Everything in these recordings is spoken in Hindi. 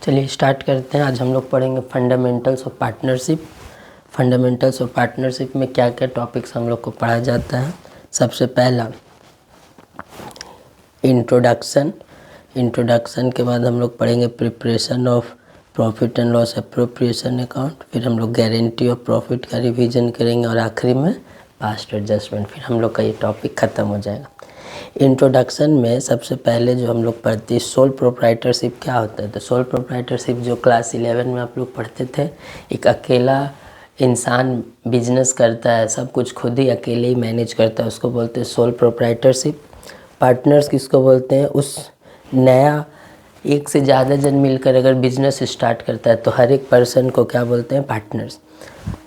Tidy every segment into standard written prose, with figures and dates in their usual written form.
चलिए स्टार्ट करते हैं। आज हम लोग पढ़ेंगे fundamentals of partnership. Fundamentals of partnership में क्या क्या टॉपिक्स हम लोग को पढ़ा जाता है। सबसे पहला इंट्रोडक्शन। इंट्रोडक्शन के बाद हम लोग पढ़ेंगे preparation of profit and loss appropriation account. फिर हम लोग गारंटी ऑफ प्रॉफिट का रिवीजन करेंगे और आखिरी में पास्ट एडजस्टमेंट। फिर हम लोग का ये टॉपिक ख़त्म हो जाएगा। इंट्रोडक्शन में सबसे पहले जो हम लोग पढ़ते हैं सोल प्रोप्राइटरशिप क्या होता है। तो सोल प्रोप्राइटरशिप जो क्लास 11 में आप लोग पढ़ते थे, एक अकेला इंसान बिजनेस करता है, सब कुछ खुद ही अकेले ही मैनेज करता है, उसको बोलते हैं सोल प्रोप्राइटरशिप। पार्टनर्स किसको बोलते हैं, उस नया एक से ज़्यादा जन मिलकर अगर बिजनेस स्टार्ट करता है तो हर एक पर्सन को क्या बोलते हैं, पार्टनर्स।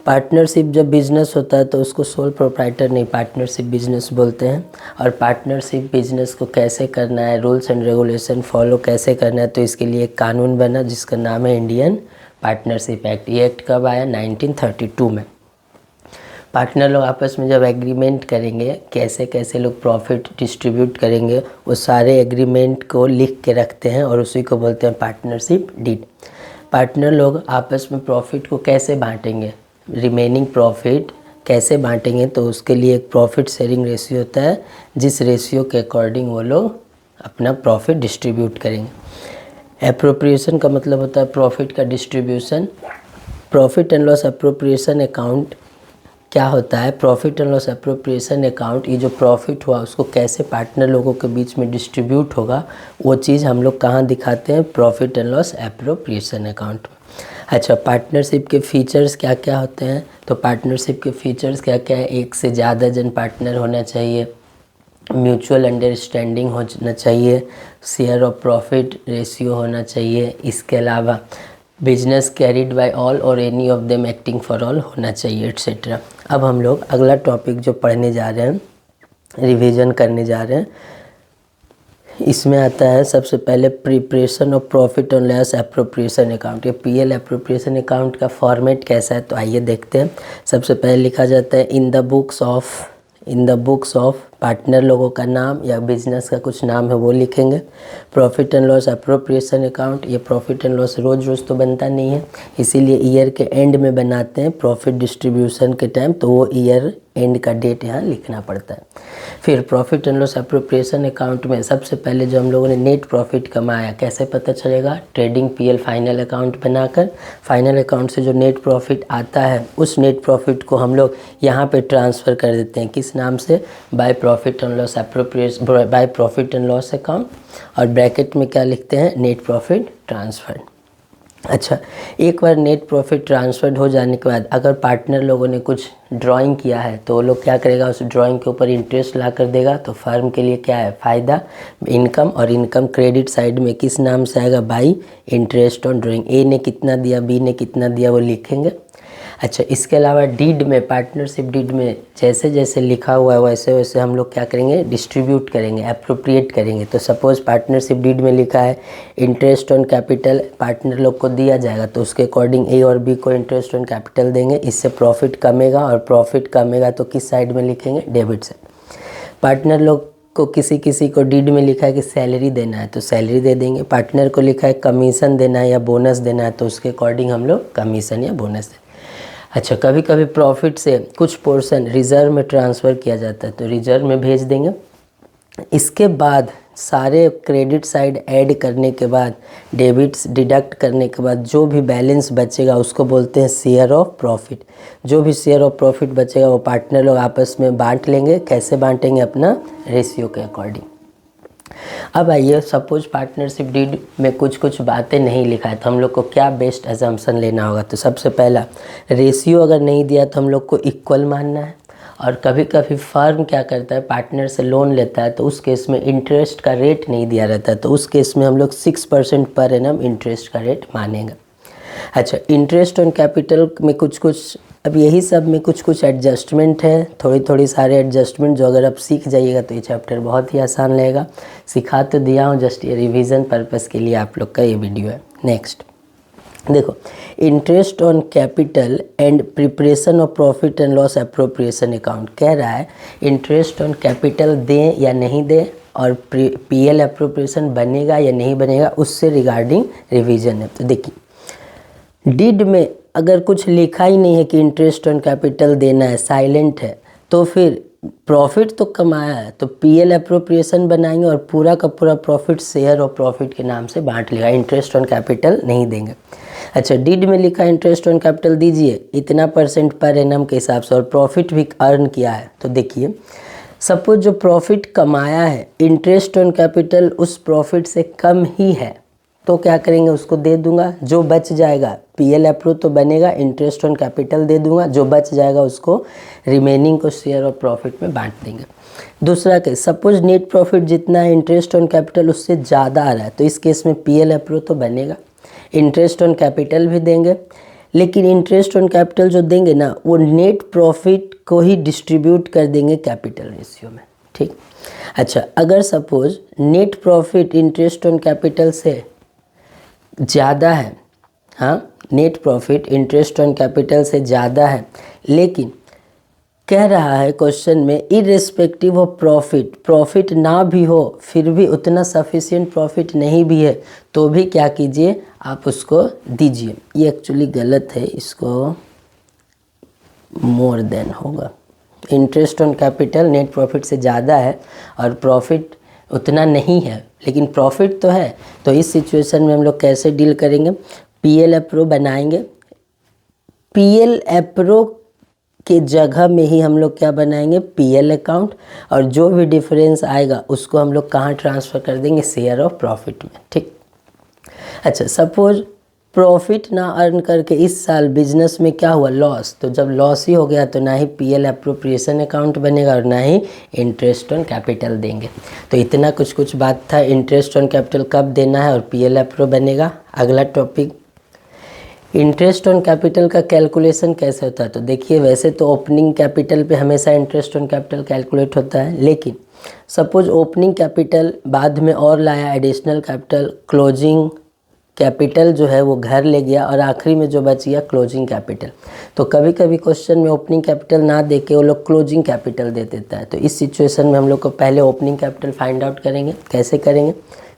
पार्टनरशिप जब बिजनेस होता है तो उसको सोल प्रोप्राइटर नहीं, पार्टनरशिप बिजनेस बोलते हैं। और पार्टनरशिप बिजनेस को कैसे करना है, रूल्स एंड रेगुलेशन फॉलो कैसे करना है, तो इसके लिए एक कानून बना जिसका नाम है इंडियन पार्टनरशिप एक्ट। ये एक्ट कब आया, 1932 में। पार्टनर लोग आपस में जब एग्रीमेंट करेंगे कैसे कैसे लोग प्रॉफिट डिस्ट्रीब्यूट करेंगे, वो सारे एग्रीमेंट को लिख के रखते हैं और उसी को बोलते हैं पार्टनरशिप डीड। पार्टनर लोग आपस में प्रॉफिट को कैसे बांटेंगे, रिमेनिंग प्रॉफिट कैसे बांटेंगे, तो उसके लिए एक प्रॉफिट शेयरिंग रेशियो होता है, जिस रेशियो के अकॉर्डिंग वो लोग अपना प्रॉफिट डिस्ट्रीब्यूट करेंगे। एप्रोप्रिएशन का मतलब होता है प्रॉफिट का distribution. Profit and loss appropriation account क्या होता है, profit and loss appropriation account, ये जो प्रॉफिट हुआ उसको कैसे पार्टनर लोगों के बीच में डिस्ट्रीब्यूट होगा, वो चीज़ हम लोग कहाँ दिखाते हैं, profit and loss appropriation account में। अच्छा, पार्टनरशिप के फीचर्स क्या क्या होते हैं, तो पार्टनरशिप के फीचर्स क्या क्या है, एक से ज़्यादा जन पार्टनर होना चाहिए, म्यूचुअल अंडरस्टैंडिंग होना चाहिए, शेयर ऑफ प्रॉफिट रेशियो होना चाहिए, इसके अलावा बिजनेस कैरिड बाय ऑल और any of them acting for all होना चाहिए, एट्सेट्रा। अब हम लोग अगला टॉपिक जो पढ़ने जा रहे हैं, रिवीजन करने जा रहे हैं, इसमें आता है सबसे पहले preparation of profit and loss appropriation account. ये पीएल एप्रोप्रिएशन अकाउंट का फॉर्मेट कैसा है, तो आइए देखते हैं। सबसे पहले लिखा जाता है in the books of partner लोगों का नाम या बिजनेस का कुछ नाम है वो लिखेंगे। Profit and loss appropriation account, ये प्रॉफिट एंड लॉस रोज़ रोज़ तो बनता नहीं है, इसीलिए ईयर के एंड में बनाते हैं प्रॉफिट डिस्ट्रीब्यूशन के टाइम, तो वो ईयर एंड का डेट यहाँ लिखना पड़ता है। फिर profit and loss appropriation account में सबसे पहले जो हम लोगों ने नेट प्रॉफिट कमाया कैसे पता चलेगा, ट्रेडिंग पीएल फाइनल अकाउंट बनाकर फाइनल अकाउंट से जो नेट प्रॉफिट आता है उस नेट प्रॉफिट को हम लोग यहाँ पे ट्रांसफ़र कर देते हैं, किस नाम से, by profit and loss appropriation, by profit and loss account, और ब्रैकेट में क्या लिखते हैं, नेट प्रॉफिट ट्रांसफर। अच्छा, एक बार नेट प्रॉफिट ट्रांसफर्ड हो जाने के बाद अगर पार्टनर लोगों ने कुछ ड्राइंग किया है तो वो लोग क्या करेगा, उस ड्राइंग के ऊपर इंटरेस्ट ला कर देगा, तो फर्म के लिए क्या है, फ़ायदा, इनकम, और इनकम क्रेडिट साइड में किस नाम से आएगा, बाई इंटरेस्ट ऑन ड्राइंग। ए ने कितना दिया, बी ने कितना दिया, वो लिखेंगे। अच्छा, इसके अलावा डीड में, पार्टनरशिप डीड में जैसे जैसे लिखा हुआ है वैसे वैसे हम लोग क्या करेंगे, डिस्ट्रीब्यूट करेंगे, अप्रोप्रिएट करेंगे। तो सपोज़ पार्टनरशिप डीड में लिखा है इंटरेस्ट ऑन कैपिटल पार्टनर लोग को दिया जाएगा, तो उसके अकॉर्डिंग ए और बी को इंटरेस्ट ऑन कैपिटल देंगे, इससे प्रॉफिट कमेगा, और प्रॉफिट कमेगा तो किस साइड में लिखेंगे, डेबिट साइड। पार्टनर लोग को किसी किसी को डीड में लिखा है कि सैलरी देना है तो सैलरी दे देंगे, पार्टनर को लिखा है कमीशन देना है या बोनस देना है तो उसके अकॉर्डिंग हम लोग कमीशन या बोनस दें। अच्छा, कभी कभी प्रॉफिट से कुछ पोर्शन रिज़र्व में ट्रांसफ़र किया जाता है तो रिज़र्व में भेज देंगे। इसके बाद सारे क्रेडिट साइड ऐड करने के बाद, डेबिट्स डिडक्ट करने के बाद जो भी बैलेंस बचेगा उसको बोलते हैं शेयर ऑफ प्रॉफिट। जो भी शेयर ऑफ प्रॉफिट बचेगा वो पार्टनर लोग आपस में बांट लेंगे। कैसे बांटेंगे, अपना रेशियो के अकॉर्डिंग। अब आइए, सपोज पार्टनरशिप डीड में कुछ कुछ बातें नहीं लिखा है तो हम लोग को क्या बेस्ट अजम्पशन लेना होगा, तो सबसे पहला रेशियो अगर नहीं दिया तो हम लोग को इक्वल मानना है। और कभी कभी फर्म क्या करता है, पार्टनर से लोन लेता है तो उस केस में इंटरेस्ट का रेट नहीं दिया रहता है, तो उस केस में हम लोग 6% पर एनम इंटरेस्ट का रेट मानेंगे। अच्छा, इंटरेस्ट ऑन कैपिटल में कुछ कुछ, अब यही सब में कुछ कुछ एडजस्टमेंट है, थोड़ी थोड़ी सारे एडजस्टमेंट जो अगर आप सीख जाइएगा तो ये चैप्टर बहुत ही आसान रहेगा। सिखा तो दिया हूँ, जस्ट ये रिवीजन पर्पस के लिए आप लोग का ये वीडियो है। नेक्स्ट देखो, interest on capital and preparation of profit and loss appropriation account कह रहा है इंटरेस्ट ऑन कैपिटल दें या नहीं दें, और पीएल अप्रोप्रिएशन बनेगा या नहीं बनेगा उससे रिगार्डिंग रिवीजन है। तो देखिए डिड में अगर कुछ लिखा ही नहीं है कि इंटरेस्ट ऑन कैपिटल देना है, साइलेंट है, तो फिर प्रॉफिट तो कमाया है तो पीएल अप्रोप्रिएशन बनाएंगे और पूरा का पूरा प्रॉफिट शेयर और प्रॉफिट के नाम से बांट लेगा, इंटरेस्ट ऑन कैपिटल नहीं देंगे। अच्छा, डिड में लिखा इंटरेस्ट ऑन कैपिटल दीजिए इतना % पर एनम के हिसाब से और प्रॉफिट भी अर्न किया है। तो देखिए सपोज जो प्रॉफिट कमाया है इंटरेस्ट ऑन कैपिटल उस प्रॉफिट से कम ही है तो क्या करेंगे, उसको दे दूंगा, जो बच जाएगा पीएल अप्रूव तो बनेगा, इंटरेस्ट ऑन कैपिटल दे दूंगा, जो बच जाएगा उसको रिमेनिंग को शेयर ऑफ प्रॉफिट में बांट देंगे। दूसरा केस, सपोज नेट प्रॉफिट जितना है इंटरेस्ट ऑन कैपिटल उससे ज़्यादा आ रहा है तो इस केस में पीएल अप्रूव तो बनेगा, इंटरेस्ट ऑन कैपिटल भी देंगे, लेकिन इंटरेस्ट ऑन कैपिटल जो देंगे ना वो नेट प्रॉफिट को ही डिस्ट्रीब्यूट कर देंगे कैपिटल रेशियो में, ठीक। अच्छा, अगर suppose net profit interest on capital से ज़्यादा है, हाँ net profit interest on capital से ज़्यादा है, लेकिन कह रहा है क्वेश्चन में इर्रेस्पेक्टिव ऑफ प्रॉफिट ना भी हो फिर भी उतना सफिशिएंट प्रॉफिट नहीं भी है तो भी क्या कीजिए, आप उसको दीजिए। ये एक्चुअली गलत है, इसको मोर देन होगा। Interest on capital net profit से ज़्यादा है और प्रॉफिट उतना नहीं है लेकिन प्रॉफिट तो है, तो इस सिचुएशन में हम लोग कैसे डील करेंगे, पीएल अप्रो बनाएंगे। पीएल अप्रो के जगह में ही हम लोग क्या बनाएंगे, पीएल अकाउंट, और जो भी डिफरेंस आएगा उसको हम लोग कहाँ ट्रांसफ़र कर देंगे, शेयर ऑफ प्रॉफिट में, ठीक। अच्छा, सपोज प्रॉफिट ना अर्न करके इस साल बिजनेस में क्या हुआ, लॉस, तो जब लॉस ही हो गया तो ना ही पीएल अप्रोप्रिएशन अकाउंट बनेगा और ना ही इंटरेस्ट ऑन कैपिटल देंगे। तो इतना कुछ बात था, इंटरेस्ट ऑन कैपिटल कब देना है और पीएल अप्रो बनेगा। अगला टॉपिक, इंटरेस्ट ऑन कैपिटल का कैलकुलेशन कैसे होता है। तो देखिए वैसे तो ओपनिंग कैपिटल पे हमेशा इंटरेस्ट ऑन कैपिटल कैलकुलेट होता है, लेकिन सपोज ओपनिंग कैपिटल बाद में और लाया एडिशनल कैपिटल, क्लोजिंग कैपिटल जो है वो घर ले गया और आखिरी में जो बच गया क्लोजिंग कैपिटल, तो कभी कभी क्वेश्चन में ओपनिंग कैपिटल ना दे के वो लोग क्लोजिंग कैपिटल दे देता है। तो इस सिचुएशन में हम लोग को पहले ओपनिंग कैपिटल फाइंड आउट करेंगे। कैसे करेंगे,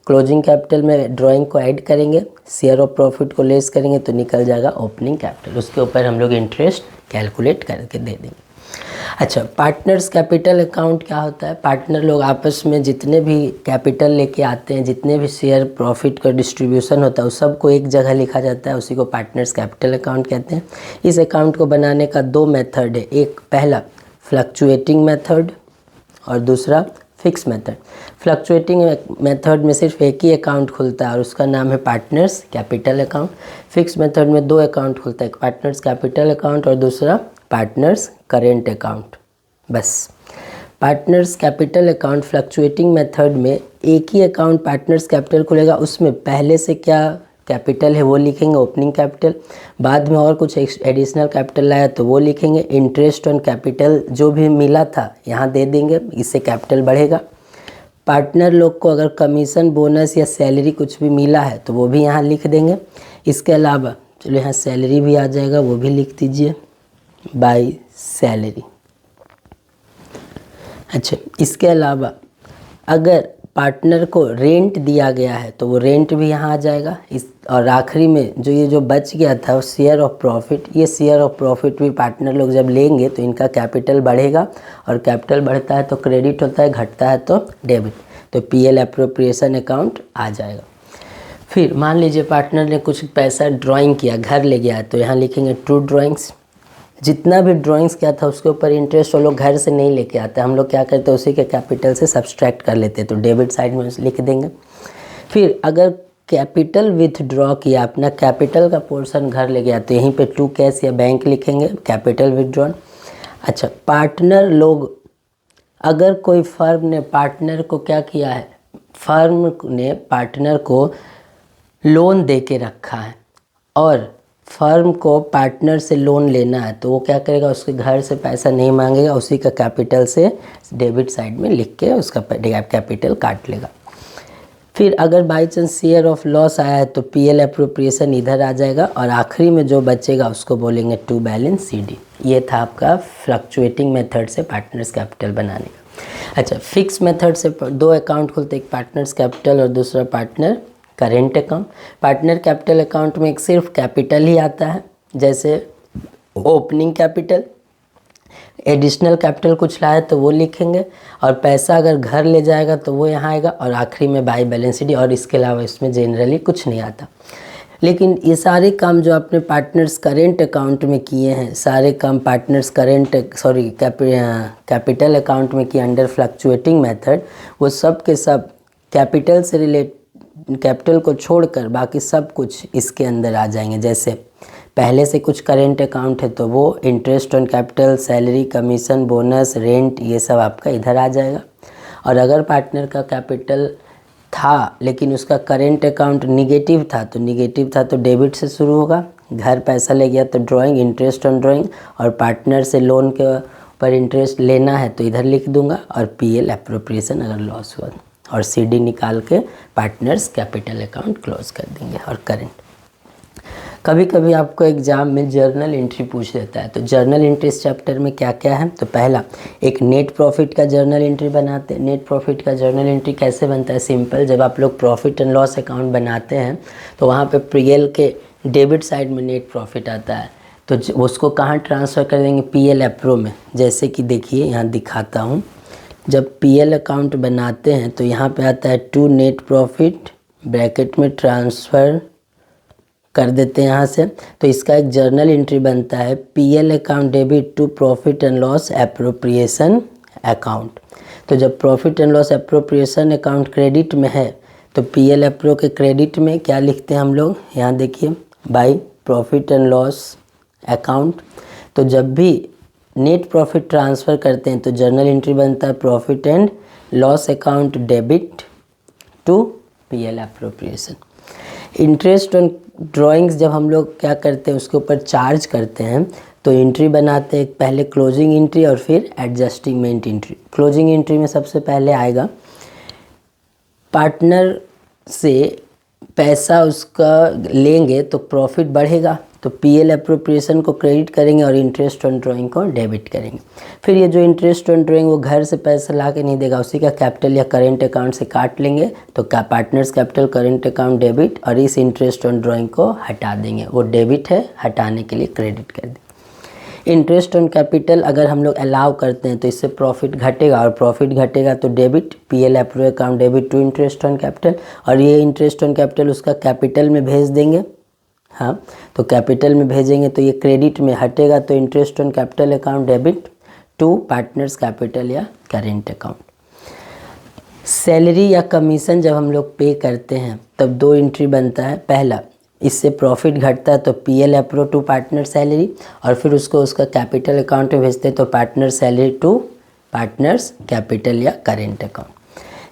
क्लोजिंग कैपिटल में ड्राइंग को ऐड करेंगे, शेयर ऑफ प्रॉफिट को लेस करेंगे तो निकल जाएगा ओपनिंग कैपिटल, उसके ऊपर हम लोग इंटरेस्ट कैलकुलेट करके दे देंगे। अच्छा, पार्टनर्स कैपिटल अकाउंट क्या होता है, पार्टनर लोग आपस में जितने भी कैपिटल लेके आते हैं, जितने भी शेयर प्रॉफिट का डिस्ट्रीब्यूशन होता है उस सबको एक जगह लिखा जाता है, उसी को पार्टनर्स कैपिटल अकाउंट कहते हैं। इस अकाउंट को बनाने का 2 मेथड है, एक पहला फ्लक्चुएटिंग मेथड और दूसरा फिक्स मेथड। फ्लक्चुएटिंग मेथड में सिर्फ एक ही अकाउंट खुलता है और उसका नाम है partners capital account. Fix method में 2 अकाउंट खुलता है, एक पार्टनर्स कैपिटल अकाउंट और दूसरा पार्टनर्स करेंट अकाउंट। बस partners capital account fluctuating method में एक ही अकाउंट पार्टनर्स कैपिटल खुलेगा, उसमें पहले से क्या कैपिटल है वो लिखेंगे ओपनिंग कैपिटल, बाद में और कुछ एडिशनल कैपिटल लाया तो वो लिखेंगे, इंटरेस्ट ऑन कैपिटल जो भी मिला था यहाँ दे देंगे, इससे कैपिटल बढ़ेगा। पार्टनर लोग को अगर कमीशन बोनस या सैलरी कुछ भी मिला है तो वो भी यहाँ लिख देंगे। इसके अलावा चलो यहाँ सैलरी भी आ जाएगा, वो भी लिख दीजिए बाय सैलरी। अच्छा, इसके अलावा अगर पार्टनर को रेंट दिया गया है तो वो रेंट भी यहाँ आ जाएगा। इस और आखिरी में जो बच गया था वो शेयर ऑफ प्रॉफिट, ये शेयर ऑफ प्रॉफिट भी पार्टनर लोग जब लेंगे तो इनका कैपिटल बढ़ेगा और कैपिटल बढ़ता है तो क्रेडिट होता है, घटता है तो डेबिट, तो पीएल अप्रोप्रिएशन अकाउंट आ जाएगा। फिर मान लीजिए पार्टनर ने कुछ पैसा ड्राइंग किया, घर ले गया, तो यहाँ लिखेंगे ट्रू ड्राइंग्स। जितना भी ड्राइंग्स किया था उसके ऊपर इंटरेस्ट वो लोग घर से नहीं लेके आते, हम लोग क्या करते हैं उसी के कैपिटल से सब्सट्रैक्ट कर लेते हैं, तो डेबिट साइड में लिख देंगे। फिर अगर कैपिटल विथड्रॉ किया, अपना कैपिटल का पोर्शन घर ले गया, तो यहीं पे टू कैश या बैंक लिखेंगे, कैपिटल विथड्रॉन। अच्छा, पार्टनर लोग अगर कोई फर्म ने पार्टनर को क्या किया है, फर्म ने पार्टनर को लोन दे के रखा है और फर्म को पार्टनर से लोन लेना है, तो वो क्या करेगा, उसके घर से पैसा नहीं मांगेगा, उसी का कैपिटल से डेबिट साइड में लिख के उसका कैपिटल काट लेगा। फिर अगर by chance share of loss आया है तो पीएल अप्रोप्रिएशन इधर आ जाएगा और आखिरी में जो बचेगा उसको बोलेंगे टू बैलेंस सीडी। ये था आपका फ्लक्चुएटिंग मेथड से पार्टनर्स कैपिटल बनाने का। अच्छा, फिक्स मेथड से दो अकाउंट खुलते, एक पार्टनर्स कैपिटल और दूसरा partner current account. Partner capital account में एक सिर्फ कैपिटल ही आता है, जैसे ओपनिंग कैपिटल, एडिशनल कैपिटल कुछ लाए तो वो लिखेंगे, और पैसा अगर घर ले जाएगा तो वो यहाँ आएगा, और आखिरी में बाई बैलेंस शीट, और इसके अलावा इसमें जनरली कुछ नहीं आता। लेकिन ये सारे काम जो आपने पार्टनर्स करेंट अकाउंट में किए हैं, सारे काम पार्टनर्स कैपिटल अकाउंट में किए अंडर फ्लक्चुएटिंग मेथड, वो सब के सब कैपिटल से कैपिटल को छोड़कर बाकी सब कुछ इसके अंदर आ जाएंगे। जैसे पहले से कुछ करेंट अकाउंट है तो वो interest on capital, salary, commission, bonus, rent, ये सब आपका इधर आ जाएगा। और अगर पार्टनर का कैपिटल था लेकिन उसका करेंट अकाउंट निगेटिव था तो डेबिट से शुरू होगा, घर पैसा ले गया तो ड्राइंग, इंटरेस्ट ऑन ड्राइंग, और पार्टनर से लोन के पर इंटरेस्ट लेना है तो इधर लिख दूंगा, और पीएल एप्रोप्रिएशन अगर लॉस हुआ, और सीडी निकाल के पार्टनर्स कैपिटल अकाउंट क्लोज कर देंगे। और करेंट, कभी कभी आपको एग्जाम में जर्नल एंट्री पूछ देता है, तो जर्नल एंट्री इस चैप्टर में क्या क्या है, तो पहला एक नेट प्रॉफिट का जर्नल एंट्री बनाते हैं। नेट प्रॉफिट का जर्नल एंट्री कैसे बनता है, सिंपल, जब आप लोग प्रॉफिट एंड लॉस अकाउंट बनाते हैं तो वहाँ पे पीएल के डेबिट साइड में नेट प्रॉफिट आता है, तो उसको कहाँ ट्रांसफ़र कर देंगे, पीएल एप्रो में। जैसे कि देखिए यहाँ दिखाता हूँ, जब पीएल अकाउंट बनाते हैं तो यहाँ पे आता है टू नेट प्रॉफिट, ब्रैकेट में ट्रांसफ़र कर देते हैं यहाँ से, तो इसका एक जर्नल एंट्री बनता है, PL account debit to profit and loss appropriation account. तो जब profit and loss appropriation account credit में है तो पीएल एप्रो के क्रेडिट में क्या लिखते हैं हम लोग, यहाँ देखिए, by profit and loss account. तो जब भी नेट प्रॉफिट ट्रांसफ़र करते हैं तो जर्नल एंट्री बनता है profit and loss account debit to PL appropriation. Interest on drawings जब हम लोग क्या करते हैं उसके ऊपर चार्ज करते हैं तो एंट्री बनाते हैं, पहले क्लोजिंग एंट्री और फिर एडजस्टमेंट एंट्री। क्लोजिंग एंट्री में सबसे पहले आएगा पार्टनर से पैसा उसका लेंगे तो प्रॉफिट बढ़ेगा, तो पीएल एप्रोप्रिएशन को क्रेडिट करेंगे और इंटरेस्ट ऑन ड्राइंग को डेबिट करेंगे। फिर ये जो इंटरेस्ट ऑन ड्राइंग वो घर से पैसा ला के नहीं देगा, उसी का कैपिटल या करेंट अकाउंट से काट लेंगे, तो partners capital current account debit, और इस इंटरेस्ट ऑन ड्राइंग को हटा देंगे, वो डेबिट है, हटाने के लिए क्रेडिट कर देंगे। इंटरेस्ट ऑन कैपिटल अगर हम लोग अलाउ करते हैं तो इससे प्रॉफिट घटेगा, और प्रॉफिट घटेगा तो debit, PL appro account debit to interest on capital, और ये इंटरेस्ट ऑन कैपिटल उसका कैपिटल में भेज देंगे। हाँ, तो कैपिटल में भेजेंगे तो ये क्रेडिट में हटेगा, तो interest on capital account debit to partners capital या करेंट अकाउंट। सैलरी या कमीशन जब हम लोग पे करते हैं तब दो एंट्री बनता है, पहला इससे प्रॉफिट घटता है तो PL appro to partner salary, और फिर उसको उसका कैपिटल अकाउंट में भेजते हैं तो partner salary to partners capital या करेंट अकाउंट।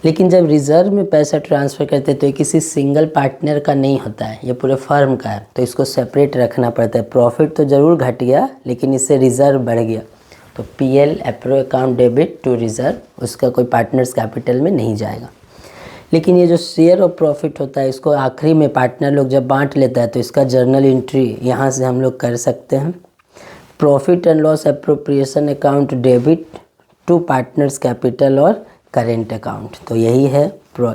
लेकिन जब रिजर्व में पैसा ट्रांसफ़र करते हैं तो ये किसी सिंगल पार्टनर का नहीं होता है, ये पूरे फर्म का है, तो इसको सेपरेट रखना पड़ता है। प्रॉफिट तो ज़रूर घट गया लेकिन इससे रिज़र्व बढ़ गया, तो PL appro account debit to reserve, उसका कोई पार्टनर्स कैपिटल में नहीं जाएगा। लेकिन ये जो शेयर ऑफ प्रॉफिट होता है इसको आखिरी में पार्टनर लोग जब बांट लेता है तो इसका जर्नल एंट्री यहाँ से हम लोग कर सकते हैं, profit and loss appropriation account debit to partners capital और करेंट अकाउंट। तो यही है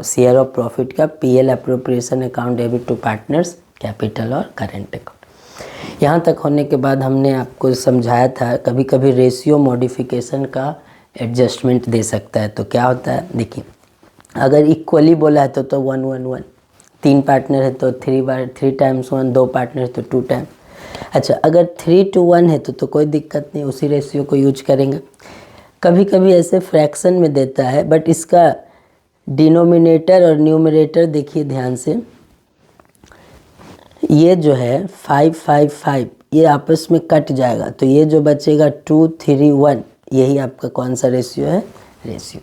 शेयर ऑफ प्रॉफिट का PL appropriation account debit to partners capital और करेंट अकाउंट। यहाँ तक होने के बाद हमने आपको समझाया था कभी कभी रेशियो मॉडिफिकेशन का एडजस्टमेंट दे सकता है। तो क्या होता है, देखिए, अगर इक्वली बोला है तो 1 1 1, 3 पार्टनर है तो 3 टाइम्स 1, 2 पार्टनर है तो 2 टाइम। अच्छा, अगर 3 to 1 है तो कोई दिक्कत नहीं, उसी रेशियो को यूज करेंगे। कभी कभी ऐसे फ्रैक्शन में देता है, बट इसका डिनोमिनेटर और न्यूमरेटर देखिए ध्यान से, ये जो है 5 5 5 ये आपस में कट जाएगा, तो ये जो बचेगा 2 3 1, यही आपका कौन सा रेशियो है, रेशियो।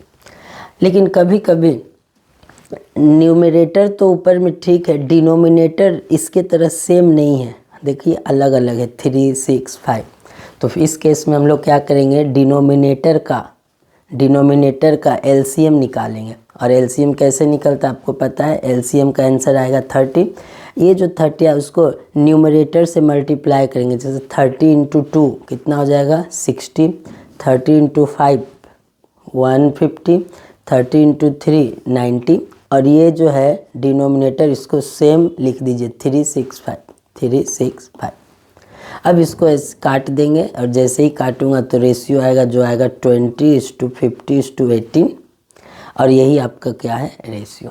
लेकिन कभी कभी न्यूमरेटर तो ऊपर में ठीक है, डिनोमिनेटर इसके तरह सेम नहीं है, देखिए अलग अलग है, 3 6 5। तो इस केस में हम लोग क्या करेंगे, डिनोमिनेटर का एलसीएम निकालेंगे। और एलसीएम कैसे निकलता है आपको पता है, एलसीएम का आंसर आएगा 30। ये जो 30 है उसको न्यूमरेटर से मल्टीप्लाई करेंगे, जैसे 30 × 2 कितना हो जाएगा 60, 30 × 5 150, 30 इंटू 3 90, और ये जो है डिनोमिनेटर इसको सेम लिख दीजिए 365। अब इसको ऐसे काट देंगे और जैसे ही काटूंगा तो रेशियो आएगा जो आएगा 20:50:18, और यही आपका क्या है रेशियो।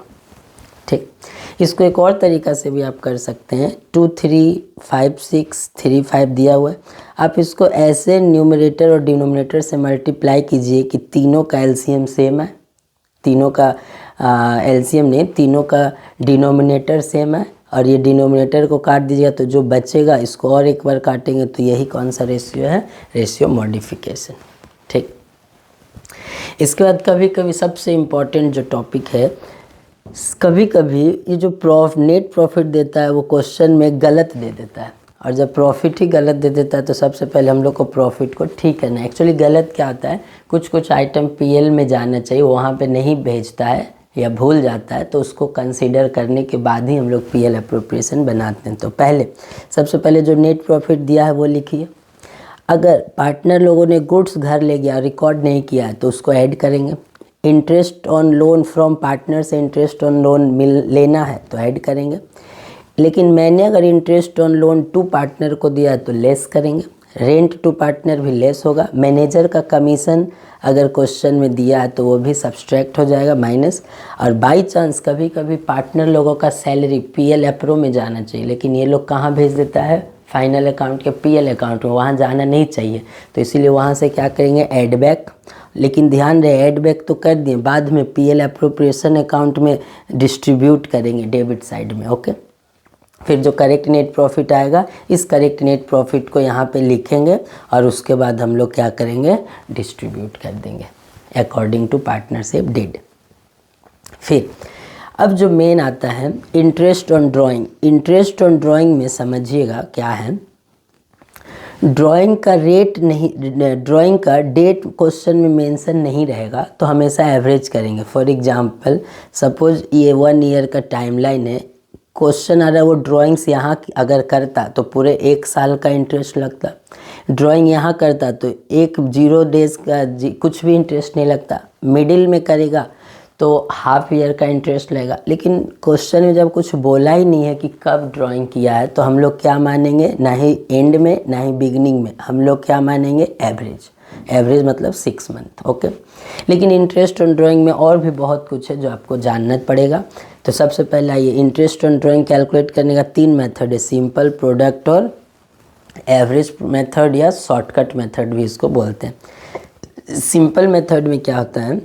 ठीक, इसको एक और तरीक़ा से भी आप कर सकते हैं। 2 3 5 6 3 5 दिया हुआ है, आप इसको ऐसे न्यूमरेटर और डिनोमिनेटर से मल्टीप्लाई कीजिए कि तीनों का एलसीएम सेम है, तीनों का एलसीएम नहीं, तीनों का डिनोमिनेटर सेम है, और ये डिनोमिनेटर को काट दीजिएगा तो जो बचेगा इसको और एक बार काटेंगे तो यही कौन सा रेशियो है, रेशियो मॉडिफिकेशन। ठीक, इसके बाद कभी कभी सबसे इम्पॉर्टेंट जो टॉपिक है, कभी कभी ये जो नेट प्रॉफिट देता है वो क्वेश्चन में गलत दे देता है, और जब प्रॉफिट ही गलत दे देता है तो सबसे पहले हम लोग को प्रॉफिट को ठीक करना है। एक्चुअली गलत क्या होता है, कुछ आइटम पीएल में जाना चाहिए, वहाँ पे नहीं भेजता है या भूल जाता है, तो उसको कंसीडर करने के बाद ही हम लोग पीएल अप्रोप्रिएशन बनाते हैं। तो सबसे पहले जो नेट प्रॉफिट दिया है वो लिखिए। अगर पार्टनर लोगों ने गुड्स घर ले गया, रिकॉर्ड नहीं किया है तो उसको ऐड करेंगे। Interest on loan from partner से इंटरेस्ट ऑन लोन लेना है तो ऐड करेंगे, लेकिन मैंने अगर interest on loan to partner को दिया है तो लेस करेंगे। रेंट टू पार्टनर भी लेस होगा। मैनेजर का कमीशन अगर क्वेश्चन में दिया है तो वो भी सब्सट्रैक्ट हो जाएगा माइनस। और बाई चांस कभी कभी पार्टनर लोगों का सैलरी पीएल अप्रो में जाना चाहिए, लेकिन ये लोग कहाँ भेज देता है, फाइनल अकाउंट के पीएल अकाउंट में, वहाँ जाना नहीं चाहिए, तो इसीलिए वहाँ से क्या करेंगे, ऐड बैक। लेकिन ध्यान रहे ऐड बैक तो कर दिए, बाद में पीएल अप्रोप्रिएशन अकाउंट में डिस्ट्रीब्यूट करेंगे डेबिट साइड में। ओके, फिर जो करेक्ट नेट प्रॉफिट आएगा, इस करेक्ट नेट प्रॉफिट को यहाँ पे लिखेंगे और उसके बाद हम लोग क्या करेंगे, डिस्ट्रीब्यूट कर देंगे अकॉर्डिंग टू पार्टनरशिप डीड। फिर अब जो मेन आता है interest on drawing. Interest on drawing में समझिएगा क्या है, ड्राइंग का रेट नहीं, ड्राइंग का डेट क्वेश्चन में मेंशन नहीं रहेगा तो हमेशा एवरेज करेंगे। फॉर एग्जांपल सपोज ये 1 ईयर का टाइमलाइन है, क्वेश्चन आ रहा है वो ड्राइंग्स यहाँ अगर करता तो पूरे 1 साल का इंटरेस्ट लगता, ड्राइंग यहाँ करता तो 0 डेज का कुछ भी इंटरेस्ट नहीं लगता, मिडिल में करेगा तो हाफ ईयर का इंटरेस्ट लगेगा। लेकिन क्वेश्चन में जब कुछ बोला ही नहीं है कि कब ड्राइंग किया है तो हम लोग क्या मानेंगे, ना ही एंड में ना ही बिगनिंग में, हम लोग क्या मानेंगे, एवरेज। एवरेज मतलब 6 मंथ। ओके, लेकिन इंटरेस्ट ऑन ड्राइंग में और भी बहुत कुछ है जो आपको जानना पड़ेगा। तो सबसे पहला ये इंटरेस्ट ऑन ड्राइंग कैलकुलेट करने का 3 मेथड है, सिंपल, प्रोडक्ट और एवरेज मेथड, या शॉर्टकट मेथड भी इसको बोलते हैं। सिंपल मेथड में क्या होता है,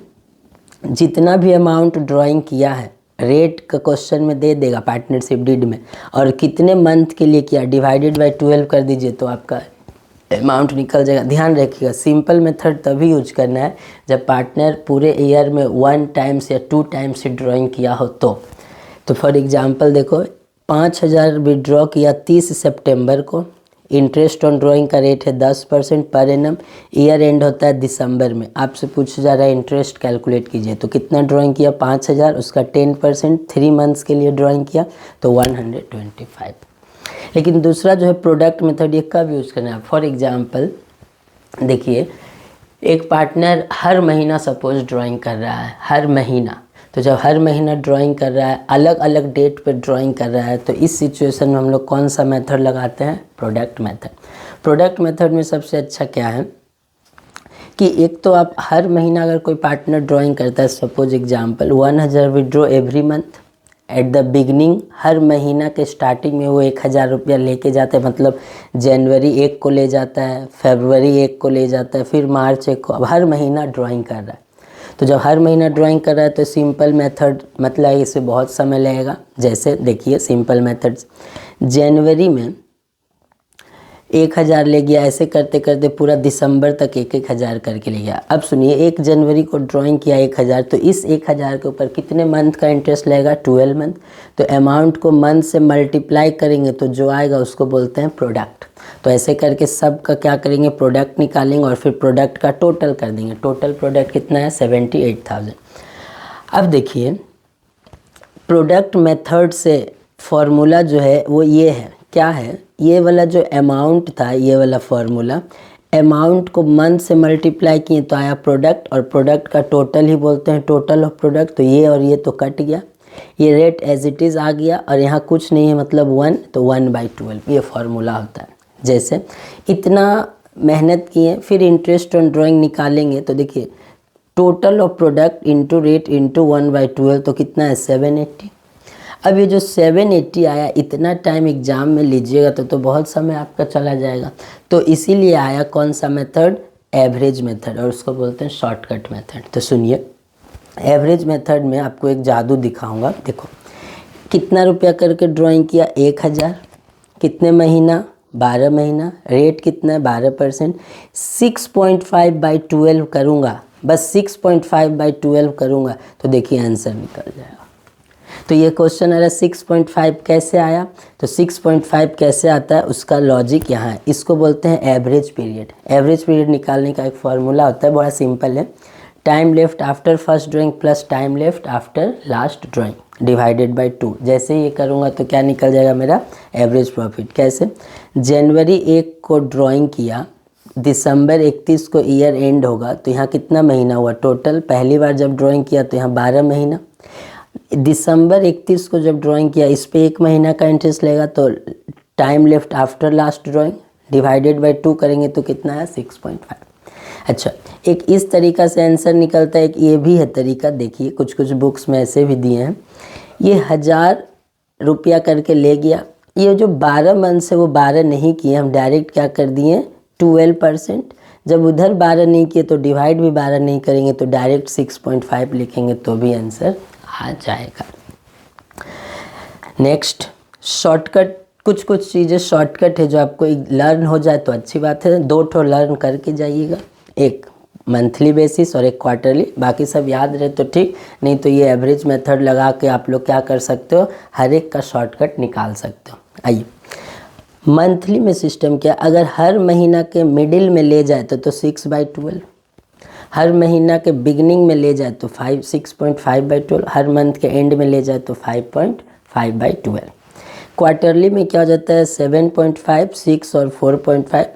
जितना भी अमाउंट ड्राइंग किया है रेट का क्वेश्चन में दे देगा पार्टनरशिप डीड में, और कितने मंथ के लिए किया डिवाइडेड बाय 12 कर दीजिए तो आपका अमाउंट निकल जाएगा। ध्यान रखिएगा सिंपल मेथड तभी यूज करना है जब पार्टनर पूरे ईयर में 1 टाइम्स या 2 टाइम्स ही ड्राइंग किया हो तो फॉर एग्जांपल देखो 5000 विड्रॉ किया 30 सितंबर को, इंटरेस्ट ऑन ड्राइंग का रेट है 10% पर एनम, ईयर एंड होता है दिसंबर में। आपसे पूछा जा रहा है इंटरेस्ट कैलकुलेट कीजिए, तो कितना ड्राइंग किया, 5000, उसका 10% 3 मंथ्स के लिए ड्राइंग किया तो 125। लेकिन दूसरा जो है प्रोडक्ट मेथड, ये कब यूज़ करना है, फॉर एग्जांपल देखिए एक पार्टनर हर महीना सपोज ड्राइंग कर रहा है, हर महीना, तो जब हर महीना ड्राइंग कर रहा है, अलग अलग डेट पे ड्राइंग कर रहा है, तो इस सिचुएशन में हम लोग कौन सा मेथड लगाते हैं, प्रोडक्ट मेथड। प्रोडक्ट मेथड में सबसे अच्छा क्या है कि एक तो आप हर महीना अगर कोई पार्टनर ड्राइंग करता है, suppose example 1000 withdraw every month, at the beginning हर महीना के स्टार्टिंग में वो 1000 रुपया लेके जाता है, मतलब जनवरी 1 को ले जाता है, फरवरी 1 को ले जाता है, फिर मार्च 1 को, अब हर महीना ड्राइंग कर रहा है। तो जब हर महीना ड्राइंग कर रहा है तो सिंपल मेथड मतलब इसे बहुत समय लगेगा। जैसे देखिए सिंपल मेथड, जनवरी में 1000 ले गया, ऐसे करते करते पूरा दिसंबर तक 1000 करके ले गया। अब सुनिए 1 जनवरी को ड्राइंग किया 1000, तो इस 1000 के ऊपर कितने मंथ का इंटरेस्ट लगेगा, 12 मंथ। तो अमाउंट को मंथ से मल्टीप्लाई करेंगे तो जो आएगा उसको बोलते हैं प्रोडक्ट। तो ऐसे करके सब का क्या करेंगे, प्रोडक्ट निकालेंगे और फिर प्रोडक्ट का टोटल कर देंगे। टोटल प्रोडक्ट कितना है, 78,000। अब देखिए प्रोडक्ट मेथड से फॉर्मूला जो है वो ये है, क्या है, ये वाला जो अमाउंट था, ये वाला फॉर्मूला अमाउंट को मंथ से मल्टीप्लाई किए तो आया प्रोडक्ट, और प्रोडक्ट का टोटल ही बोलते हैं टोटल ऑफ प्रोडक्ट, तो ये और ये तो कट गया, ये रेट एज इट इज़ आ गया, और यहाँ कुछ नहीं है मतलब 1, तो 1/12 ये फार्मूला होता है। जैसे इतना मेहनत किए, फिर इंटरेस्ट ऑन ड्राइंग निकालेंगे तो देखिए total of product into rate into 1/12 तो कितना है 780। अब ये जो 780 आया, इतना टाइम एग्जाम में लीजिएगा तो बहुत समय आपका चला जाएगा, तो इसीलिए आया कौन सा मेथड, एवरेज मेथड, और उसको बोलते हैं शॉर्टकट मेथड। तो सुनिए, एवरेज मेथड में आपको एक जादू दिखाऊंगा। देखो कितना रुपया करके ड्राइंग किया, 1000, कितने महीना, 12 महीना, रेट कितना है 12%, 6.5/12 करूँगा, बस 6.5/12 करूँगा तो देखिए आंसर निकल जाएगा। तो ये क्वेश्चन आ रहा है 6.5 कैसे आया, तो 6.5 कैसे आता है उसका लॉजिक यहाँ है, इसको बोलते हैं एवरेज पीरियड। एवरेज पीरियड निकालने का एक फार्मूला होता है, बड़ा सिंपल है, time left after first drawing plus time left after last drawing divided by 2। जैसे ये करूँगा तो क्या निकल जाएगा मेरा एवरेज प्रॉफिट। कैसे, जनवरी 1 को ड्राइंग किया, दिसंबर 31 को ईयर एंड होगा, तो यहाँ कितना महीना हुआ टोटल, पहली बार जब ड्राइंग किया तो यहाँ 12 महीना, दिसंबर 31 को जब ड्राइंग किया इस पे 1 महीना का इंटरेस्ट लेगा, तो time left after last drawing divided by 2 करेंगे तो कितना है 6.5। अच्छा, एक इस तरीका से आंसर निकलता है, एक ये भी है तरीका, देखिए कुछ कुछ बुक्स में ऐसे भी दिए हैं। ये 1000 रुपया करके ले गया, ये जो 12 मंथ से वो 12 नहीं किए, हम डायरेक्ट क्या कर दिए 12%, जब उधर 12 नहीं किए तो डिवाइड भी 12 नहीं करेंगे तो डायरेक्ट 6.5 लिखेंगे तो भी आंसर आ जाएगा। नेक्स्ट शॉर्टकट, कुछ कुछ चीज़ें शॉर्टकट है जो आपको लर्न हो जाए तो अच्छी बात है, 2 ठो लर्न करके जाइएगा, एक मंथली बेसिस और एक क्वार्टरली, बाकी सब याद रहे तो ठीक, नहीं तो ये एवरेज मेथड लगा के आप लोग क्या कर सकते हो, हर एक का शॉर्टकट निकाल सकते हो। आइए मंथली में सिस्टम क्या, अगर हर महीना के मिडिल में ले जाए तो 6/12, हर महीना के बिगनिंग में ले जाए तो 6.5/12, हर मंथ के एंड में ले जाए तो 5.5/12। क्वार्टरली में क्या हो जाता है 7.5, 6 और 4.5,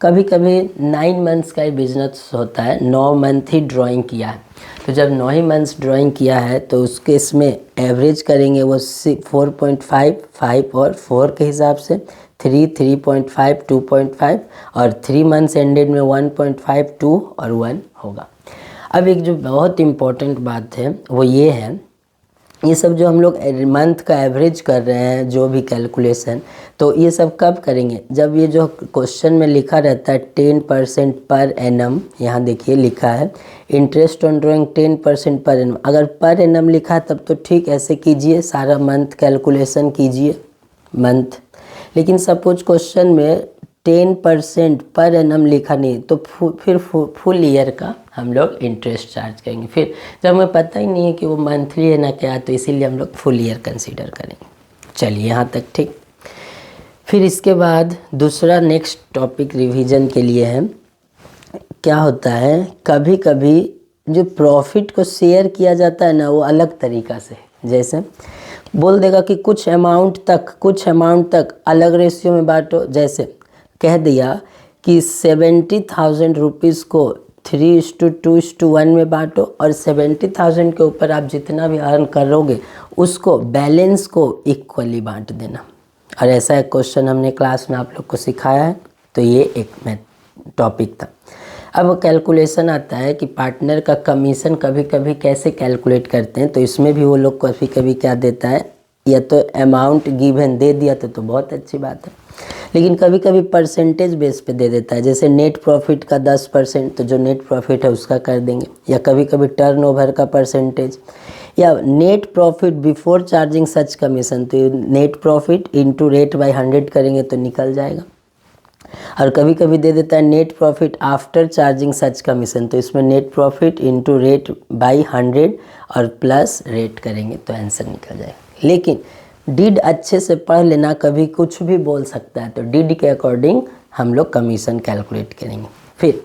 कभी कभी 9 मंथ्स का ही बिजनेस होता है, 9 मंथ ही ड्राइंग किया है, तो जब 9 ही मंथ्स ड्राइंग किया है तो उसके इसमें एवरेज करेंगे वो 4.5, 5 और 4 के हिसाब से, 3, 3.5, 2.5 और 3 मंथ्स एंडेड में 1.5, 2 और 1 होगा। अब एक जो बहुत इम्पोर्टेंट बात है वो ये है, ये सब जो हम लोग मंथ का एवरेज कर रहे हैं जो भी कैलकुलेशन, तो ये सब कब करेंगे, जब ये जो क्वेश्चन में लिखा रहता है 10% पर एनम, यहाँ देखिए लिखा है interest on drawing 10% per annum, अगर पर एनम लिखा है तब तो ठीक, ऐसे कीजिए सारा मंथ कैलकुलेशन कीजिए मंथ, लेकिन सपोज क्वेश्चन में 10% पर एनम लिखा नहीं तो फिर फुल ईयर का हम लोग इंटरेस्ट चार्ज करेंगे, फिर जब हमें पता ही नहीं है कि वो मंथली है ना क्या, तो इसीलिए हम लोग फुल ईयर कंसीडर करेंगे। चलिए यहाँ तक ठीक। फिर इसके बाद दूसरा नेक्स्ट टॉपिक रिवीजन के लिए है, क्या होता है कभी कभी जो प्रॉफिट को शेयर किया जाता है ना वो अलग तरीका से, जैसे बोल देगा कि कुछ अमाउंट तक अलग रेशियो में बांटो, जैसे कह दिया कि 70,000 रुपीज़ को 3:2:1 में बांटो, और 70,000 के ऊपर आप जितना भी अर्न करोगे उसको बैलेंस को इक्वली बांट देना। और ऐसा एक क्वेश्चन हमने क्लास में आप लोग को सिखाया है, तो ये एक टॉपिक था। अब कैलकुलेशन आता है कि पार्टनर का कमीशन कभी कभी कैसे कैलकुलेट करते हैं, तो इसमें भी वो लोग कभी कभी क्या देता है, या तो अमाउंट गिवन दे दिया तो बहुत अच्छी बात है, लेकिन कभी कभी परसेंटेज बेस पे दे देता है, जैसे नेट प्रॉफिट का 10%, तो जो नेट प्रॉफिट है उसका कर देंगे, या कभी कभी टर्नओवर का परसेंटेज, या net profit before charging such commission, तो net profit into rate by 100 करेंगे तो निकल जाएगा। और कभी कभी दे देता है net profit after charging such commission, तो इसमें net profit into rate by 100 और प्लस रेट करेंगे तो आंसर निकल जाएगा। लेकिन डिड अच्छे से पढ़ लेना, कभी कुछ भी बोल सकता है, तो डिड के अकॉर्डिंग हम लोग कमीशन कैलकुलेट करेंगे। फिर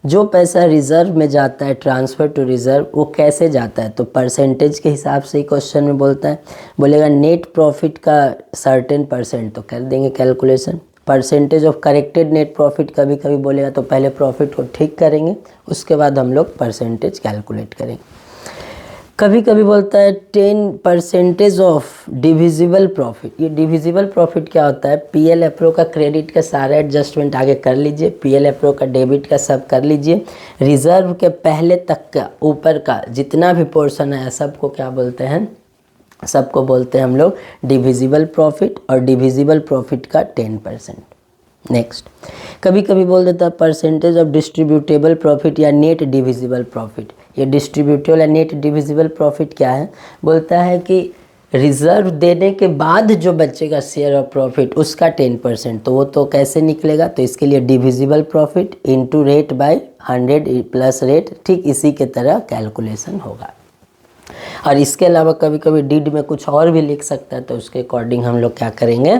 जो पैसा रिजर्व में जाता है, ट्रांसफ़र टू रिजर्व, वो कैसे जाता है, तो परसेंटेज के हिसाब से ही क्वेश्चन में बोलता है, बोलेगा नेट प्रॉफिट का सर्टेन %, तो कर देंगे calculation, percentage of corrected net profit कभी कभी बोलेगा, तो पहले प्रॉफिट को ठीक करेंगे, उसके बाद हम लोग परसेंटेज कैलकुलेट करेंगे। कभी कभी बोलता है 10% ऑफ डिविजिबल प्रॉफिट। ये डिविजिबल प्रॉफिट क्या होता है? पीएल एप्रो का क्रेडिट का सारा एडजस्टमेंट आगे कर लीजिए, पीएल एप्रो का डेबिट का सब कर लीजिए, रिजर्व के पहले तक का ऊपर का जितना भी पोर्शन है सबको क्या बोलते हैं? सबको बोलते हैं हम लोग डिविजिबल प्रॉफिट, और डिविजिबल प्रॉफिट का 10%। नेक्स्ट, कभी कभी बोल देता है परसेंटेज ऑफ डिस्ट्रीब्यूटेबल प्रॉफिट या नेट डिविजिबल प्रॉफिट। ये डिस्ट्रीब्यूटेबल या नेट डिविजिबल प्रॉफिट क्या है? बोलता है कि रिजर्व देने के बाद जो बचेगा शेयर ऑफ प्रॉफिट उसका 10%, तो वो तो कैसे निकलेगा? तो इसके लिए divisible profit into rate by 100 plus rate, ठीक इसी के तरह कैलकुलेशन होगा। और इसके अलावा कभी कभी डिड में कुछ और भी लिख सकता है, तो उसके अकॉर्डिंग हम लोग क्या करेंगे?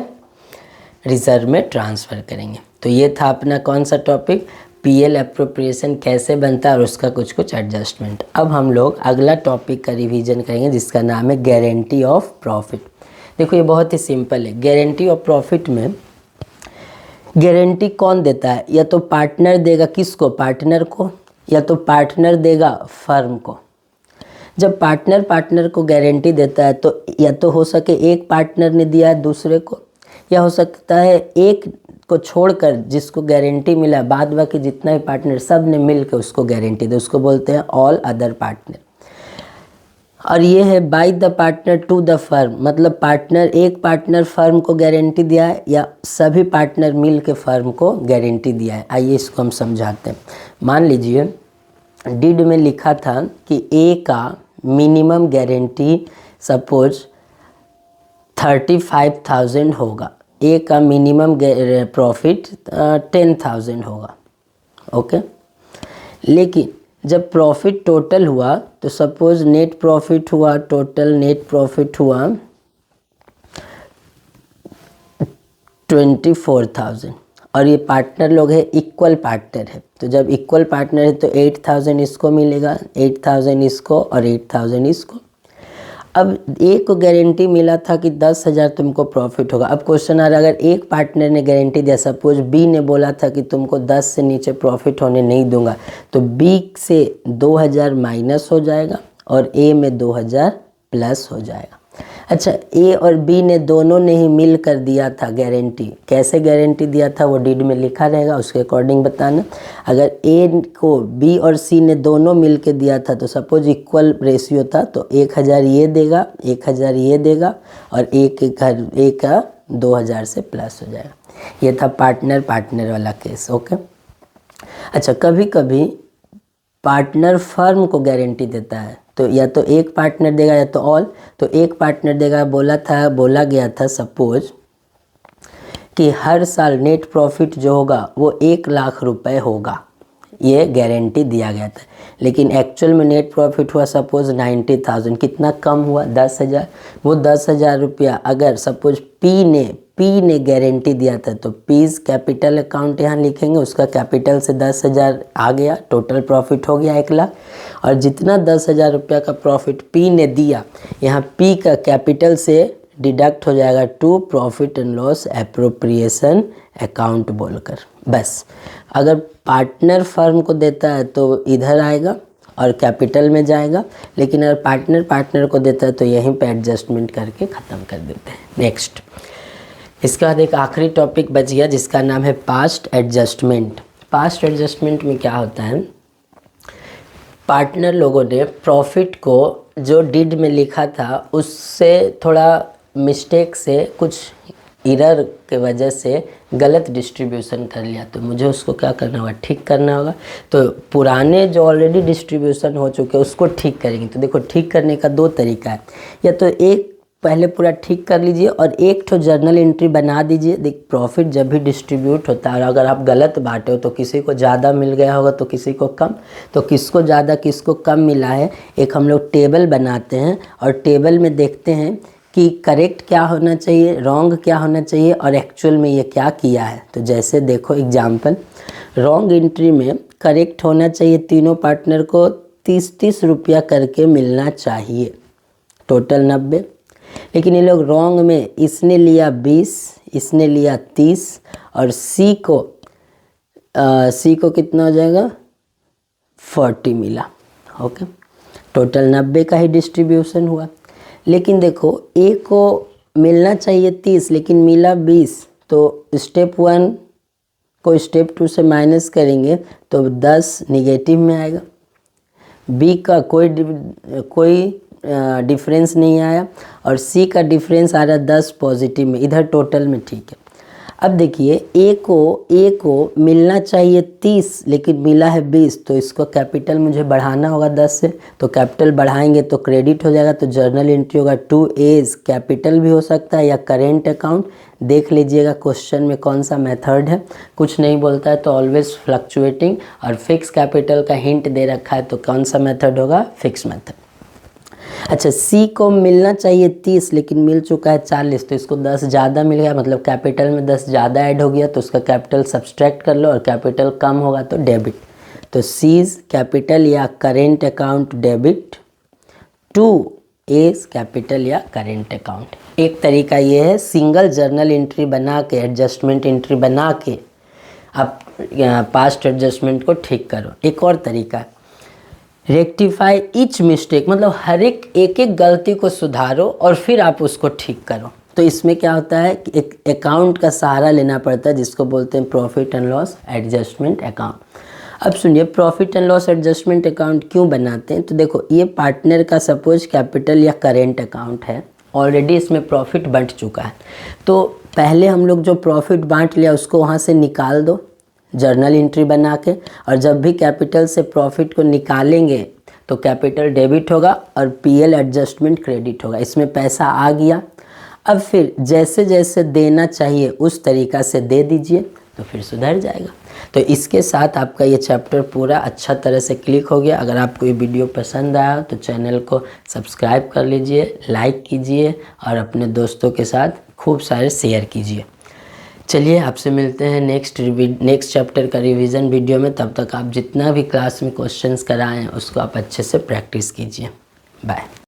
रिजर्व में ट्रांसफ़र करेंगे। तो ये था अपना कौन सा टॉपिक? पीएल एप्रोप्रिएशन कैसे बनता है और उसका कुछ कुछ एडजस्टमेंट। अब हम लोग अगला टॉपिक का रिवीजन करेंगे जिसका नाम है गारंटी ऑफ प्रॉफिट। देखो ये बहुत ही सिंपल है। गारंटी ऑफ प्रॉफिट में गारंटी कौन देता है? या तो पार्टनर देगा, किसको? पार्टनर को, या तो पार्टनर देगा फर्म को। जब पार्टनर को गारंटी देता है तो या तो हो सके एक पार्टनर ने दिया है दूसरे को, या हो सकता है एक को छोड़कर जिसको गारंटी मिला बाद बाकी जितना भी पार्टनर सब ने मिल के उसको गारंटी दे, उसको बोलते हैं ऑल अदर पार्टनर। और ये है by the partner to the firm, मतलब पार्टनर, एक पार्टनर फर्म को गारंटी दिया है या सभी पार्टनर मिल के फर्म को गारंटी दिया है। आइए इसको हम समझाते हैं। मान लीजिए डिड में लिखा था कि ए का मिनिमम गारंटी सपोज 35,000 होगा, ए का मिनिमम प्रॉफिट 10,000 होगा, ओके। लेकिन जब प्रॉफिट टोटल हुआ तो सपोज नेट प्रॉफिट हुआ, टोटल नेट प्रॉफिट हुआ 24,000, और ये पार्टनर लोग है इक्वल पार्टनर है, तो जब इक्वल पार्टनर है तो 8,000 इसको मिलेगा, 8,000 इसको और 8,000 इसको। अब एक को गारंटी मिला था कि 10,000 तुमको प्रॉफिट होगा। अब क्वेश्चन आ रहा है, अगर एक पार्टनर ने गारंटी दिया, सपोज बी ने बोला था कि तुमको 10 से नीचे प्रॉफिट होने नहीं दूंगा, तो बी से 2,000 माइनस हो जाएगा और ए में 2,000 प्लस हो जाएगा। अच्छा, ए और बी ने दोनों ने ही मिल कर दिया था गारंटी। कैसे गारंटी दिया था वो डीड में लिखा रहेगा, उसके अकॉर्डिंग बताना। अगर ए को बी और सी ने दोनों मिल के दिया था तो सपोज इक्वल रेशियो था, तो 1,000 ये देगा, 1,000 ये देगा, और एक का 2,000 से प्लस हो जाएगा। ये था पार्टनर वाला केस, ओके। अच्छा, कभी कभी पार्टनर फर्म को गारंटी देता है, तो या तो एक पार्टनर देगा या तो ऑल। तो एक पार्टनर देगा, बोला गया था सपोज कि हर साल नेट प्रॉफिट जो होगा वो 1,00,000 रुपए होगा, ये गारंटी दिया गया था। लेकिन एक्चुअल में नेट प्रॉफिट हुआ सपोज 90,000, कितना कम हुआ? 10,000। वो 10,000 रुपया अगर सपोज पी ने गारंटी दिया था, तो पीज कैपिटल अकाउंट यहाँ लिखेंगे, उसका कैपिटल से 10,000 आ गया, टोटल प्रॉफिट हो गया 1,00,000। और जितना 10,000 रुपया का प्रॉफिट पी ने दिया, यहाँ पी का कैपिटल से डिडक्ट हो जाएगा to profit and loss appropriation account बोलकर। बस, अगर पार्टनर फर्म को देता है तो इधर आएगा और कैपिटल में जाएगा, लेकिन अगर पार्टनर को देता है तो यहीं पे एडजस्टमेंट करके ख़त्म कर देते हैं। नेक्स्ट, इसके बाद एक आखिरी टॉपिक बच गया जिसका नाम है पास्ट एडजस्टमेंट। पास्ट एडजस्टमेंट में क्या होता है? पार्टनर लोगों ने प्रॉफिट को जो डिड में लिखा था उससे थोड़ा मिस्टेक से, कुछ एरर के वजह से गलत डिस्ट्रीब्यूशन कर लिया, तो मुझे उसको क्या करना होगा? ठीक करना होगा। तो पुराने जो ऑलरेडी डिस्ट्रीब्यूशन हो चुके उसको ठीक करेंगे। तो देखो, ठीक करने का 2 तरीका है, या तो एक पहले पूरा ठीक कर लीजिए और एक तो जर्नल एंट्री बना दीजिए। देख, प्रॉफिट जब भी डिस्ट्रीब्यूट होता है और अगर आप गलत बांटे हो तो किसी को ज़्यादा मिल गया होगा तो किसी को कम, तो किसको ज़्यादा किसको कम मिला है एक हम लोग टेबल बनाते हैं, और टेबल में देखते हैं कि करेक्ट क्या होना चाहिए, रॉन्ग क्या होना चाहिए और एक्चुअल में ये क्या किया है। तो जैसे देखो एग्जाम्पल, रॉन्ग एंट्री में करेक्ट होना चाहिए तीनों पार्टनर को 30-30 रुपया करके मिलना चाहिए, टोटल 90। लेकिन ये लोग रॉन्ग में, इसने लिया 20, इसने लिया 30 और सी को कितना हो जाएगा 40 मिला। ओके, टोटल 90 का ही डिस्ट्रीब्यूशन हुआ। लेकिन देखो ए को मिलना चाहिए 30 लेकिन मिला 20, तो स्टेप 1 को स्टेप 2 से माइनस करेंगे तो 10 निगेटिव में आएगा। बी का कोई डिफरेंस नहीं आया और सी का डिफरेंस आ रहा है 10 पॉजिटिव में, इधर टोटल में ठीक है। अब देखिए ए को मिलना चाहिए 30 लेकिन मिला है 20, तो इसको कैपिटल मुझे बढ़ाना होगा 10 से, तो कैपिटल बढ़ाएंगे तो क्रेडिट हो जाएगा, तो जर्नल एंट्री होगा 2A's, कैपिटल भी हो सकता है या करेंट अकाउंट। देख लीजिएगा क्वेश्चन में कौन सा मेथड है, कुछ नहीं बोलता है तो ऑलवेज फ्लक्चुएटिंग, और फिक्स कैपिटल का हिंट दे रखा है तो कौन सा मेथड होगा, फिक्स मेथड। अच्छा, सी को मिलना चाहिए 30 लेकिन मिल चुका है 40, तो इसको 10 ज़्यादा मिल गया, मतलब कैपिटल में 10 ज़्यादा ऐड हो गया, तो उसका कैपिटल सब्सट्रैक्ट कर लो और कैपिटल कम होगा तो डेबिट। तो सीज कैपिटल या current account debit, 2A's capital या करेंट अकाउंट। एक तरीका ये है, सिंगल जर्नल एंट्री बना के, एडजस्टमेंट एंट्री बना के आप पास्ट एडजस्टमेंट को ठीक करो। एक और तरीका है, रेक्टिफाई ईच मिस्टेक, मतलब हर एक गलती को सुधारो और फिर आप उसको ठीक करो। तो इसमें क्या होता है कि एक अकाउंट का सहारा लेना पड़ता है जिसको बोलते हैं profit and loss adjustment account. अब सुनिए, profit and loss adjustment account क्यों बनाते हैं, तो देखो ये पार्टनर का सपोज कैपिटल या करेंट अकाउंट है, ऑलरेडी इसमें प्रॉफिट बंट चुका है, तो पहले हम लोग जो प्रॉफिट बांट लिया उसको वहाँ से निकाल दो जर्नल एंट्री बना के, और जब भी कैपिटल से प्रॉफिट को निकालेंगे तो कैपिटल डेबिट होगा और पीएल एडजस्टमेंट क्रेडिट होगा। इसमें पैसा आ गया, अब फिर जैसे जैसे देना चाहिए उस तरीक़ा से दे दीजिए तो फिर सुधर जाएगा। तो इसके साथ आपका ये चैप्टर पूरा अच्छा तरह से क्लिक हो गया। अगर आपको ये वीडियो पसंद आया तो चैनल को सब्सक्राइब कर लीजिए, लाइक कीजिए और अपने दोस्तों के साथ खूब सारे शेयर कीजिए। चलिए आपसे मिलते हैं नेक्स्ट चैप्टर का रिवीजन वीडियो में। तब तक आप जितना भी क्लास में क्वेश्चंस कराएं उसको आप अच्छे से प्रैक्टिस कीजिए। बाय।